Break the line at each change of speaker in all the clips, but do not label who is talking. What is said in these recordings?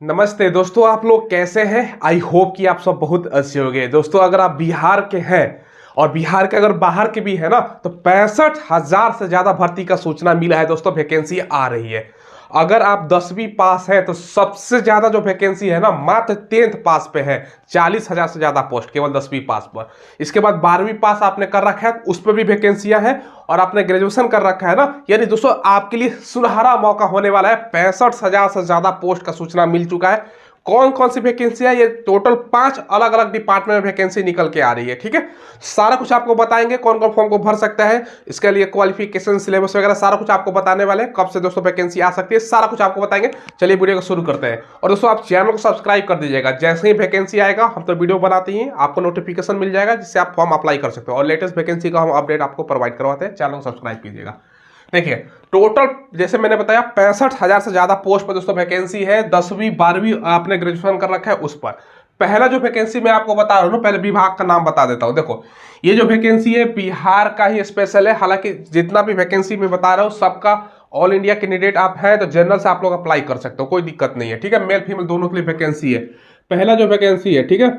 नमस्ते दोस्तों, आप लोग कैसे हैं। आई होप कि आप सब बहुत अच्छे होंगे। दोस्तों अगर आप बिहार के हैं और बिहार के अगर बाहर के भी है ना, तो 65,000 से ज्यादा भर्ती का सूचना मिला है। दोस्तों वैकेंसी आ रही है। अगर आप 10वीं पास है तो सबसे ज्यादा जो वैकेंसी है ना मात्र 10th पास पे है। 40,000 से ज्यादा पोस्ट केवल 10वीं पास पर। इसके बाद 12वीं पास आपने कर रखा है उस पर भी वैकेंसियां हैं, और आपने ग्रेजुएशन कर रखा है ना, यानी दोस्तों आपके लिए सुनहरा मौका होने वाला है। 65,000 से ज्यादा पोस्ट का सूचना मिल चुका है। कौन कौन सी वैकेंसी है, ये टोटल 5 अलग अलग डिपार्टमेंट में वैकेंसी निकल के आ रही है। ठीक है, सारा कुछ आपको बताएंगे कौन कौन फॉर्म को भर सकता है, इसके लिए क्वालिफिकेशन सिलेबस वगैरह सारा कुछ आपको बताने वाले हैं। कब से दोस्तों वैकेंसी आ सकती है सारा कुछ आपको बताएंगे। चलिए वीडियो को शुरू करते हैं। और दोस्तों आप चैनल को सब्सक्राइब कर दीजिएगा, जैसे ही वैकेंसी आएगा हम तो वीडियो बनाते ही आपको नोटिफिकेशन मिल जाएगा, जिससे आप फॉर्म अप्लाई कर सकते हो। और लेटेस्ट वैकेंसी का हम अपडेट आपको प्रोवाइड करवाते हैं। चैनल को सब्सक्राइब कीजिएगा। देखिए टोटल जैसे मैंने बताया 65,000 से ज्यादा पोस्ट पर दोस्तों वैकेंसी है। 10वीं 12वीं आपने ग्रेजुएशन कर रखा है उस पर। पहला जो वैकेंसी मैं आपको बता रहा हूं, पहले विभाग का नाम बता देता हूं। देखो ये जो वैकेंसी है बिहार का ही स्पेशल है। हालांकि जितना भी वैकेंसी मैं बता रहा हूं सबका ऑल इंडिया कैंडिडेट आप हैं तो जनरल से आप लोग अप्लाई कर सकते हो, कोई दिक्कत नहीं है। ठीक है, मेल फीमेल दोनों के लिए वैकेंसी है। पहला जो वैकेंसी है, ठीक है,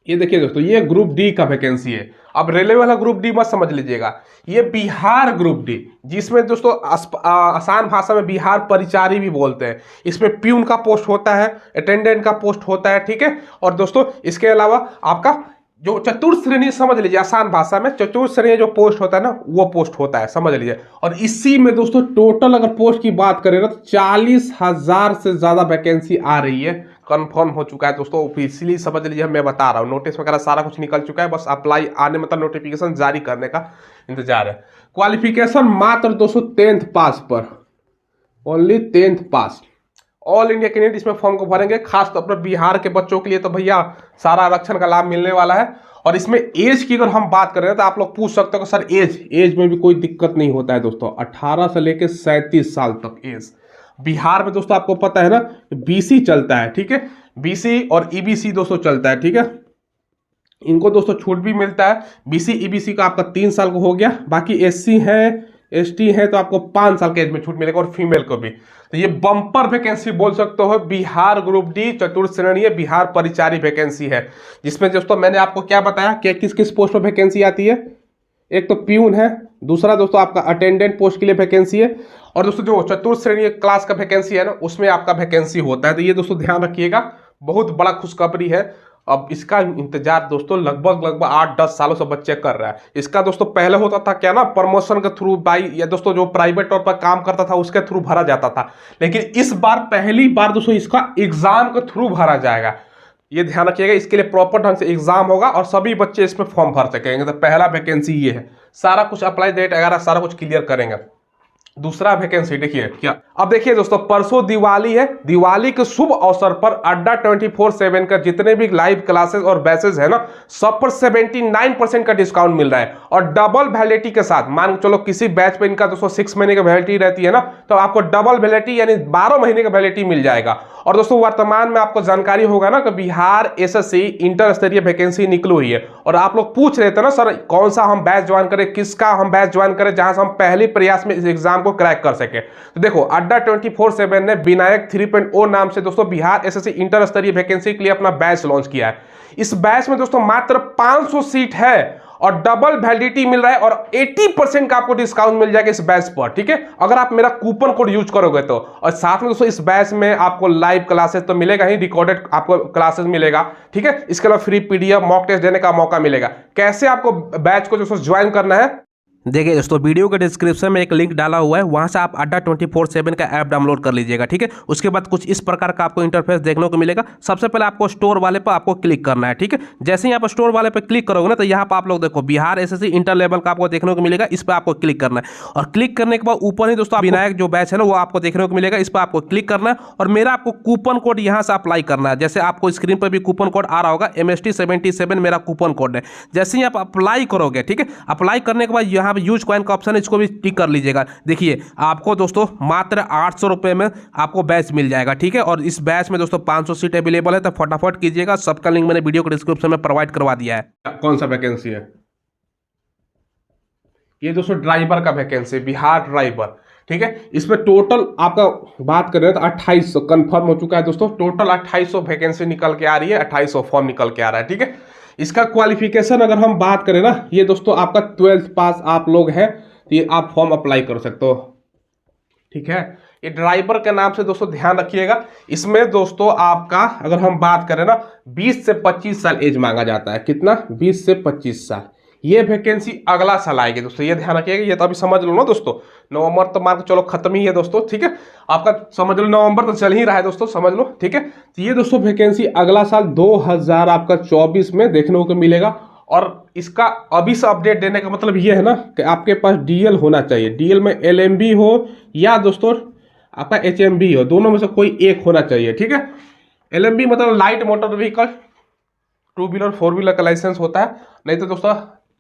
ये देखिए दोस्तों, ये ग्रुप डी का वैकेंसी है। अब रेलवे वाला ग्रुप डी मत समझ लीजिएगा, ये बिहार ग्रुप डी, जिसमें दोस्तों आसान भाषा में बिहार परिचारी भी बोलते हैं। इसमें प्यून का पोस्ट होता है, अटेंडेंट का पोस्ट होता है। ठीक है, और दोस्तों इसके अलावा आपका जो चतुर्थ श्रेणी, समझ लीजिए आसान भाषा में चतुर्थ श्रेणी जो पोस्ट होता है ना, वो पोस्ट होता है, समझ लीजिए। और इसी में दोस्तों टोटल अगर पोस्ट की बात करें ना, तो 40,000 से ज्यादा वैकेंसी आ रही है। कंफर्म हो चुका है दोस्तों, ऑफिशियली समझ लीजिए। मैं बता रहा हूँ नोटिस वगैरह सारा कुछ निकल चुका है, बस अप्लाई आने मतलब नोटिफिकेशन जारी करने का इंतजार है। क्वालिफिकेशन मात्र दोस्तों 10th पास पर, ओनली 10th पास। ऑल इंडिया कैंडिडेट इसमें फॉर्म को भरेंगे। खास तौर पर बिहार के बच्चों के लिए तो भैया सारा आरक्षण का लाभ मिलने वाला है। और इसमें एज की अगर हम बात करें तो आप लोग पूछ सकते हो सर एज में भी कोई दिक्कत नहीं होता है दोस्तों। 18 से लेकर 37 साल तक एज। बिहार में दोस्तों आपको पता है ना बीसी चलता है। ठीक है, बीसी और ईबीसी दोस्तों चलता है। ठीक है, इनको दोस्तों छूट भी मिलता है। बीसी ईबीसी का आपका 3 साल को हो गया। बाकी एससी है एसटी है तो आपको 5 साल के एज में छूट मिलेगा, और फीमेल को भी। तो ये बम्पर वैकेंसी बोल सकते हो। बिहार ग्रुप डी चतुर्थ श्रेणी बिहार परिचारी वैकेंसी है, जिसमें दोस्तों मैंने आपको क्या बताया कि किस किस पोस्ट पर वैकेंसी आती है। एक तो प्यून है, दूसरा दोस्तों आपका अटेंडेंट पोस्ट के लिए वैकेंसी है, और दोस्तों जो चतुर्थ श्रेणी क्लास का वैकेंसी है ना उसमें आपका वैकेंसी होता है। तो ये दोस्तों ध्यान रखिएगा, बहुत बड़ा खुशखबरी है। अब इसका इंतजार दोस्तों लगभग 8-10 सालों से बच्चे कर रहा है। इसका दोस्तों पहले होता था क्या ना, प्रमोशन के थ्रू बाई, या दोस्तों जो प्राइवेट तौर पर काम करता था उसके थ्रू भरा जाता था। लेकिन इस बार पहली बार दोस्तों इसका एग्जाम के थ्रू भरा जाएगा। ये ध्यान रखिएगा, इसके लिए प्रॉपर ढंग से एग्जाम होगा और सभी बच्चे इसमें फॉर्म भर सकेंगे। तो पहला वैकेंसी ये है। सारा कुछ अप्लाई डेट वगैरह सारा कुछ क्लियर करेंगे। दूसरा वैकेंसी देखिए क्या, अब देखिए दोस्तों परसों दिवाली है। दिवाली के शुभ अवसर पर अड्डा 24/7 का जितने भी लाइव क्लासेस और बैचेस है ना, सब पर 79% का डिस्काउंट मिल रहा है। और डबल वैलिडिटी के साथ, मान चलो किसी बैच पे इनका दोस्तों 6 महीने की वैलिडिटी रहती है ना, तो आपको डबल वैलिडिटी यानी 12 महीने का वैलिडिटी मिल जाएगा। और दोस्तों वर्तमान में आपको जानकारी होगा ना कि बिहार एसएससी इंटर स्तरीय वैकेंसी निकली हुई है। और आप लोग पूछ रहे थे ना सर कौन सा हम बैच ज्वाइन करें, किसका हम बैच ज्वाइन करें जहां से हम पहले प्रयास में इस एग्जाम को क्रैक कर सके। तो देखो अड्डा 24/7 ने विनायक 3.0 नाम से दोस्तों बिहार एसएससी इंटर स्तरीय वैकेंसी के लिए अपना बैच लॉन्च किया है। इस बैच में दोस्तों मात्र 500 सीट है और डबल वैलिडिटी मिल रहा है, और 80% का आपको डिस्काउंट मिल जाएगा इस बैच पर। ठीक है, अगर आप मेरा कूपन कोड यूज करोगे तो। और साथ में दोस्तों इस बैच में आपको लाइव क्लासेस तो मिलेगा ही, रिकॉर्डेड आपको क्लासेस मिलेगा। ठीक है, इसके अलावा फ्री पीडीएफ मॉक टेस्ट देने का मौका मिलेगा। कैसे आपको बैच को दोस्तों ज्वाइन करना है, देखिए दोस्तों वीडियो के डिस्क्रिप्शन में एक लिंक डाला हुआ है, वहां से आप अड्डा 24/7 का ऐप डाउनलोड कर लीजिएगा। ठीक है, उसके बाद कुछ इस प्रकार का आपको इंटरफेस देखने को मिलेगा। सबसे पहले आपको स्टोर वाले पर आपको क्लिक करना है। ठीक है, जैसे ही आप स्टोर वाले पर क्लिक करोगे ना, तो यहाँ पर आप लोग देखो बिहार एसएससी इंटर लेवल का आपको देखने को मिलेगा। इस पर आपको क्लिक करना है, और क्लिक करने के बाद ऊपर ही दोस्तों विनायक जो बैच है ना वो आपको देखने को मिलेगा। इस पर आपको क्लिक करना है, और मेरा आपको कूपन कोड यहाँ से अप्लाई करना है। जैसे आपको स्क्रीन पर भी कूपन कोड आ रहा होगा, MST77 मेरा कूपन कोड है। जैसे ही आप अप्लाई करोगे, ठीक है, अप्लाई करने के बाद यहाँ पर यूज कॉइन का ऑप्शन, इसको भी टिक कर लीजिएगा। देखिए आपको दोस्तों मात्र 800 रुपए में आपको बैच मिल जाएगा। ठीक है, और इस बैच में दोस्तों 500 सीट अवेलेबल है, तो फटाफट कीजिएगा। सबका लिंक मैंने वीडियो के डिस्क्रिप्शन में प्रोवाइड करवा दिया है। कौन सा वैकेंसी है ये दोस्तों? ड्राइवर का वैकेंसी, बिहार ड्राइवर। ठीक है। इसमें टोटल आपका बात करें तो 2800 कंफर्म हो चुका है दोस्तों। टोटल 2800 वैकेंसी निकल के आ रही है, 2800 फॉर्म निकल के आ रहा है, ठीक है। इसका क्वालिफिकेशन अगर हम बात करें ना, ये दोस्तों आपका 12th पास आप लोग हैं तो ये आप फॉर्म अप्लाई कर सकते हो, ठीक है। ये ड्राइवर के नाम से दोस्तों ध्यान रखिएगा। इसमें दोस्तों आपका अगर हम बात करें ना 20 से 25 साल एज मांगा जाता है। कितना? 20 से 25 साल। ये वैकेंसी अगला साल आएगी दोस्तों, ये ध्यान रखिएगा। ये तो अभी समझ लो ना दोस्तों, नवंबर तो मान के चलो खत्म ही है दोस्तों, ठीक है। आपका समझ लो नवंबर तो चल ही रहा है दोस्तों, समझ लो, ठीक है। तो ये दोस्तों वैकेंसी अगला साल 2024 में देखने को मिलेगा। और इसका अभी से अपडेट देने का मतलब ये है ना कि आपके पास डीएल होना चाहिए। डीएल में एलएमबी हो या दोस्तों आपका एचएमबी हो, दोनों में से कोई एक होना चाहिए, ठीक है। एलएमबी मतलब light motor vehicle, 2 wheeler 4 wheeler का लाइसेंस होता है। नहीं तो दोस्तों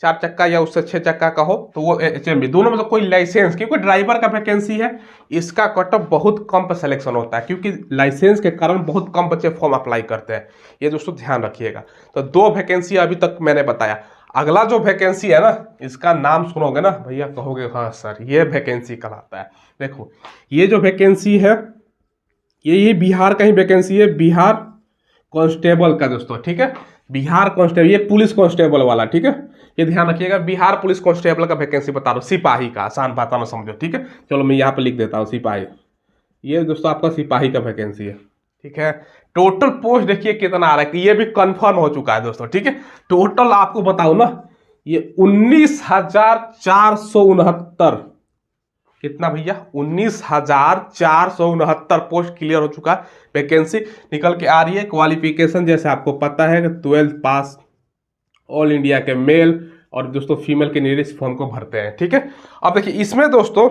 4 चक्का या उससे 6 चक्का का हो तो वो एचएमबी, दोनों में से कोई लाइसेंस। क्योंकि ड्राइवर का वैकेंसी है, इसका कट ऑफ बहुत कम पर सिलेक्शन होता है, क्योंकि लाइसेंस के कारण बहुत कम बच्चे फॉर्म अप्लाई करते हैं। ये दोस्तों ध्यान रखिएगा। तो 2 वैकेंसी अभी तक मैंने बताया। अगला जो वैकेंसी है ना, इसका नाम सुनोगे ना भैया कहोगे हाँ सर ये वैकेंसी कहलाता है। देखो ये जो वैकेंसी है ये बिहार का ही वैकेंसी है, बिहार कांस्टेबल का दोस्तों, ठीक है। बिहार कांस्टेबल, ये पुलिस कांस्टेबल वाला, ठीक है। ये ध्यान रखिएगा, बिहार पुलिस कांस्टेबल का वैकेंसी बता रहा हूँ, सिपाही का, आसान भाषा में समझो, ठीक है। चलो मैं यहाँ पे लिख देता हूँ सिपाही। ये दोस्तों आपका सिपाही का वैकेंसी है, ठीक है। टोटल पोस्ट देखिए कितना आ रहा है, ये भी कंफर्म हो चुका है दोस्तों, ठीक है। टोटल आपको बताऊं ना, ये 19,469, कितना भैया? 19,469 पोस्ट क्लियर हो चुका है, वैकेंसी निकल के आ रही है। क्वालिफिकेशन जैसे आपको पता है कि 12th पास, ऑल इंडिया के मेल और दोस्तों फीमेल के लिए इस फॉर्म को भरते हैं, ठीक है। अब देखिए इसमें दोस्तों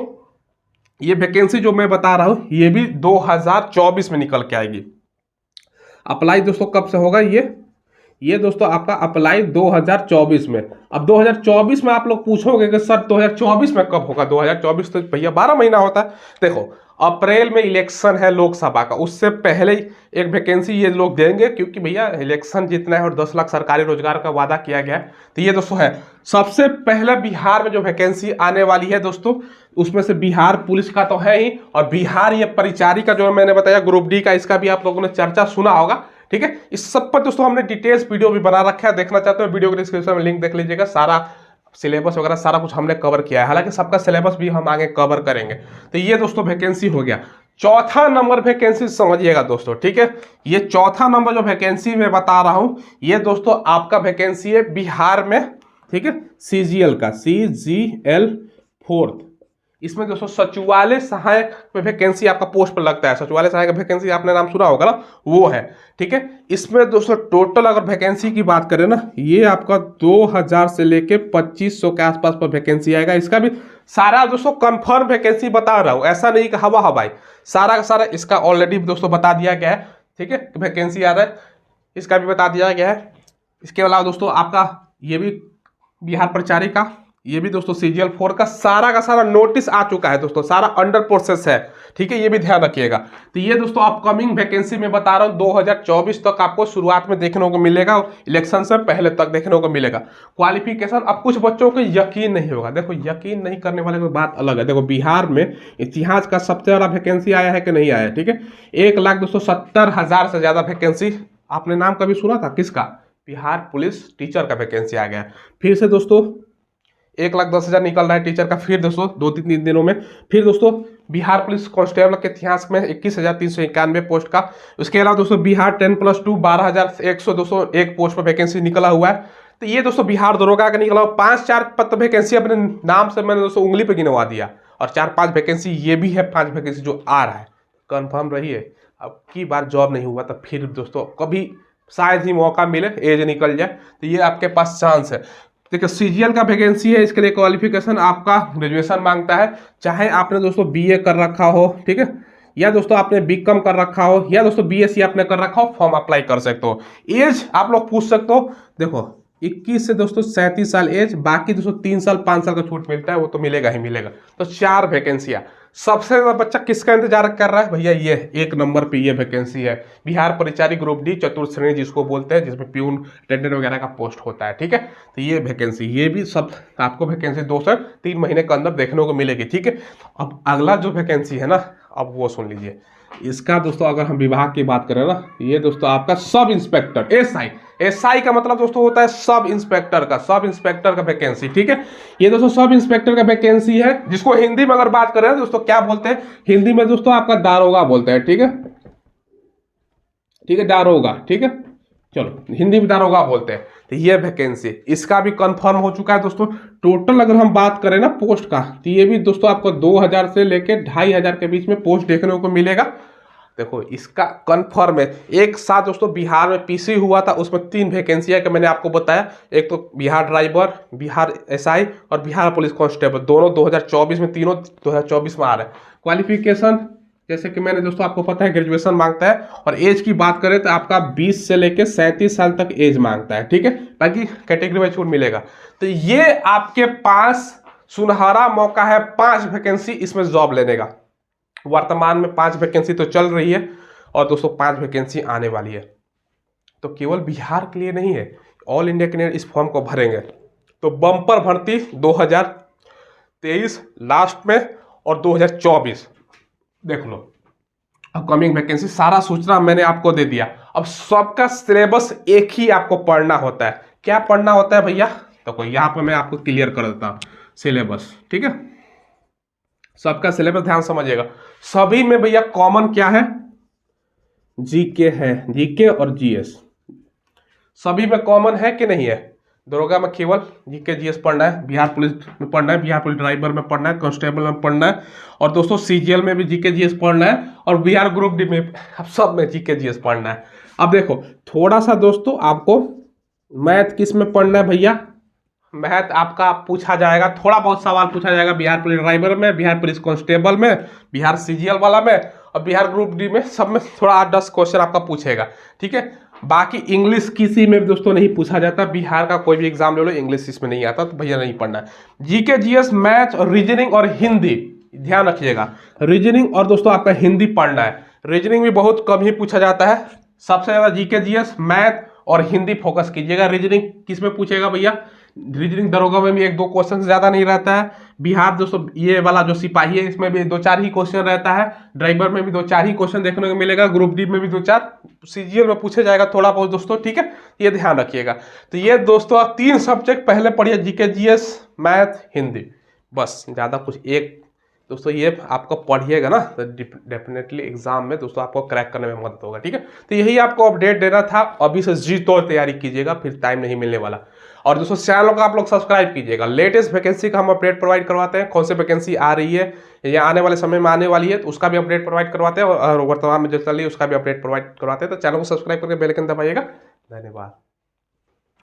ये वैकेंसी जो मैं बता रहा हूं ये भी 2024 में निकल के आएगी। अप्लाई दोस्तों कब से होगा? ये दोस्तों आपका अप्लाई 2024 में। अब 2024 में आप लोग पूछोगे कि सर 2024 में कब होगा? 2024 तो भैया 12 महीना होता है। देखो अप्रैल में इलेक्शन है लोकसभा का, उससे पहले ही एक वैकेंसी ये लोग देंगे, क्योंकि भैया इलेक्शन जीतना है और 10 लाख सरकारी रोजगार का वादा किया गया है। तो ये दोस्तों है सबसे पहले बिहार में जो वैकेंसी आने वाली है दोस्तों, उसमें से बिहार पुलिस का तो है ही, और बिहार ये परिचारी का जो मैंने बताया ग्रुप डी का, इसका भी आप लोगों ने चर्चा सुना होगा, ठीक है। इस सब पर दोस्तों हमने डिटेल्स वीडियो भी बना रखा है, देखना चाहते हो वीडियो के डिस्क्रिप्शन में लिंक देख लीजिएगा। सारा सिलेबस वगैरह सारा कुछ हमने कवर किया है, हालांकि सबका सिलेबस भी हम आगे कवर करेंगे। तो ये दोस्तों वैकेंसी हो गया। चौथा नंबर वैकेंसी समझिएगा दोस्तों, ठीक है। ये चौथा नंबर जो वैकेंसी मैं बता रहा हूं ये दोस्तों आपका वैकेंसी है बिहार में, ठीक है। सीजीएल का, CGL 4th। इसमें दोस्तों सचिवालय सहायक में वैकेंसी आपका पोस्ट पर लगता है। सचिवालय सहायक वैकेंसी आपने नाम सुना होगा ना, वो है, ठीक है। इसमें दोस्तों टोटल अगर वैकेंसी की बात करें ना, ये आपका 2000 से लेके 2500 के आसपास पर वैकेंसी आएगा। इसका भी सारा दोस्तों कंफर्म वैकेंसी बता रहा हूं, ऐसा नहीं कि हवा हवाई, सारा का सारा इसका ऑलरेडी दोस्तों बता दिया गया है, ठीक है। वैकेंसी आ रहा है, इसका भी बता दिया गया है। इसके अलावा दोस्तों आपका ये भी बिहार परिचारी का, ये भी दोस्तों CGL 4 का सारा नोटिस आ चुका है दोस्तों, सारा अंडर प्रोसेस है, ठीक है। ये भी ध्यान रखिएगा। तो ये दोस्तों अपकमिंग वैकेंसी में बता रहा हूँ 2024 तक आपको शुरुआत में देखने को मिलेगा, इलेक्शन से पहले तक देखने को मिलेगा। क्वालिफिकेशन अब कुछ बच्चों को यकीन नहीं होगा, देखो यकीन नहीं करने वाले की बात अलग है। देखो बिहार में इतिहास का सबसे ज्यादा वैकेंसी आया है कि नहीं आया, ठीक है। 1,70,000 से ज्यादा वैकेंसी, आपने नाम कभी सुना था किसका? बिहार पुलिस टीचर का वैकेंसी आ गया। फिर से दोस्तों 1,10,000 निकल रहा है टीचर का, फिर दोस्तों 2-3 दिनों में। फिर दोस्तों बिहार पुलिस कांस्टेबल के इतिहास में 21,391 पोस्ट का। उसके अलावा दोस्तों बिहार 10+2 12,100 दोस्तों एक पोस्ट पर वैकेंसी निकला हुआ है। तो ये दोस्तों बिहार दरोगा का निकला हुआ 5-4 पद वैकेंसी अपने नाम से मैंने दोस्तों उंगली पर गिनवा दिया, और 4-5 वैकेंसी ये भी है, 5 वैकेंसी जो आ रहा है। कन्फर्म रहिए, अब की बार जॉब नहीं हुआ तो फिर दोस्तों कभी शायद ही मौका मिले, एज निकल जाए, तो ये आपके पास चांस है। देखिए CGL का वैकेंसी है, इसके लिए क्वालिफिकेशन आपका ग्रेजुएशन मांगता है, चाहे आपने दोस्तों BA कर रखा हो, ठीक है, या दोस्तों आपने BCom कर रखा हो, या दोस्तों BSc आपने कर रखा हो, फॉर्म अप्लाई कर सकते हो। एज आप लोग पूछ सकते हो, देखो 21 से दोस्तों 37 साल एज, बाकी दोस्तों 3 साल 5 साल का छूट मिलता है, वो तो मिलेगा ही मिलेगा। तो 4 वैकेंसियाँ सबसे ज्यादा बच्चा किसका इंतजार कर रहा है भैया? ये एक नंबर पे ये वैकेंसी है, बिहार परिचारी ग्रुप डी चतुर्थ श्रेणी जिसको बोलते हैं, जिसमें प्यून अटेंडेंट वगैरह का पोस्ट होता है। ठीक है, तो ये वैकेंसी, ये भी सब आपको वैकेंसी 2 से 3 महीने के अंदर देखने को मिलेगी। ठीक है, अब अगला जो वैकेंसी है ना, अब वो सुन लीजिए। इसका दोस्तों अगर हम विभाग की बात करें ना, ये दोस्तों आपका सब इंस्पेक्टर एसआई, एसआई का मतलब दोस्तों होता है सब इंस्पेक्टर का, सब इंस्पेक्टर का वैकेंसी। ठीक है, ये दोस्तों सब इंस्पेक्टर का वैकेंसी है, जिसको हिंदी में अगर बात करें दोस्तों क्या बोलते हैं, हिंदी में दोस्तों आपका दारोगा बोलते हैं। ठीक है, ठीक है, दारोगा। ठीक है, चलो हिंदी में दारोगा बोलते हैं। तो ये वैकेंसी, इसका भी कंफर्म हो चुका है दोस्तों। टोटल अगर हम बात करें ना पोस्ट का, तो ये भी दोस्तों आपको 2000 से लेके 2500 के बीच में पोस्ट देखने को मिलेगा। देखो इसका कंफर्म है। एक साथ दोस्तों बिहार में पीसी हुआ था, उसमें 3 वैकेंसियां का मैंने आपको बताया, एक तो बिहार ड्राइवर, बिहार एसआई और बिहार पुलिस कांस्टेबल, दोनों 2024 में, तीनों 2024 में आ रहे हैं। क्वालिफिकेशन जैसे कि मैंने दोस्तों आपको पता है ग्रेजुएशन मांगता है, और एज की बात करें तो आपका 20 से लेकर 37 साल तक एज मांगता है। ठीक है, बाकी कैटेगरी में छूट मिलेगा। तो ये आपके पास सुनहरा मौका है 5 वैकेंसी इसमें जॉब लेने का। वर्तमान में 5 वैकेंसी तो चल रही है, और दोस्तों 5 वैकेंसी आने वाली है। तो केवल बिहार के लिए नहीं है, ऑल इंडिया कैंडिडेट इस फॉर्म को भरेंगे तो बम्पर भर्ती 2023 लास्ट में और 2024 देख लो। अपकमिंग वैकेंसी सारा सूचना मैंने आपको दे दिया। अब सबका सिलेबस एक ही आपको पढ़ना होता है। क्या पढ़ना होता है भैया? तो यहाँ पर मैं आपको क्लियर कर देता हूँ सिलेबस। ठीक है, सबका सिलेबस ध्यान समझिएगा। सभी में भैया कॉमन क्या है? जीके है, जीके और जीएस सभी में कॉमन है कि नहीं है? दरोगा में केवल जीके जीएस पढ़ना है, बिहार पुलिस में पढ़ना है, बिहार पुलिस ड्राइवर में पढ़ना है, कांस्टेबल में पढ़ना है, और दोस्तों सीजीएल में भी जीके जीएस पढ़ना है, और बिहार ग्रुप डी में सब में जीके जीएस पढ़ना है। अब देखो थोड़ा सा दोस्तों आपको मैथ किस में पढ़ना है भैया? मैथ आपका पूछा जाएगा, थोड़ा बहुत सवाल पूछा जाएगा बिहार पुलिस ड्राइवर में, बिहार पुलिस कांस्टेबल में, बिहार सीजीएल वाला में, और बिहार ग्रुप डी में, सब में थोड़ा 8-10 क्वेश्चन आपका पूछेगा। ठीक है, बाकी इंग्लिश किसी में भी दोस्तों नहीं पूछा जाता। बिहार का कोई भी एग्जाम ले लो, इंग्लिश इसमें नहीं आता, तो भैया नहीं पढ़ना है। जीके जीएस मैथ और रीजनिंग और हिंदी ध्यान रखिएगा। रीजनिंग और दोस्तों आपका हिंदी पढ़ना है। रीजनिंग भी बहुत कम ही पूछा जाता है, सबसे ज्यादा जीके जीएस मैथ और हिंदी फोकस कीजिएगा। रीजनिंग किस में पूछेगा भैया? रीजनिंग दरोगा में भी 1-2 क्वेश्चन से ज्यादा नहीं रहता है। बिहार दोस्तों ये वाला जो सिपाही है इसमें भी 2-4 ही क्वेश्चन रहता है। ड्राइवर में भी 2-4 ही क्वेश्चन देखने को मिलेगा। ग्रुप डी में भी 2-4, सीजीएल में पूछे जाएगा थोड़ा बहुत दोस्तों। ठीक है, ये ध्यान रखिएगा। तो ये दोस्तों 3 सब्जेक्ट पहले पढ़िए, जीके जीएस मैथ हिंदी, बस ज्यादा कुछ एक दोस्तों ये आपको पढ़िएगा ना तो डेफिनेटली एग्जाम में दोस्तों आपको क्रैक करने में मदद होगा। ठीक है, तो यही आपको अपडेट देना था। अभी से जी तौर तैयारी कीजिएगा, फिर टाइम नहीं मिलने वाला। और दोस्तों चैनल को आप लोग सब्सक्राइब कीजिएगा। लेटेस्ट वैकेंसी का हम अपडेट प्रोवाइड करवाते हैं, कौन से वैकेंसी आ रही है या आने वाले समय में आने वाली है, तो उसका भी अपडेट प्रोवाइड करवाते हैं, और वर्तमान में जो चल रही है उसका भी अपडेट प्रोवाइड करवाते हैं। तो चैनल को सब्सक्राइब करके बेल आइकन दबाइएगा। धन्यवाद।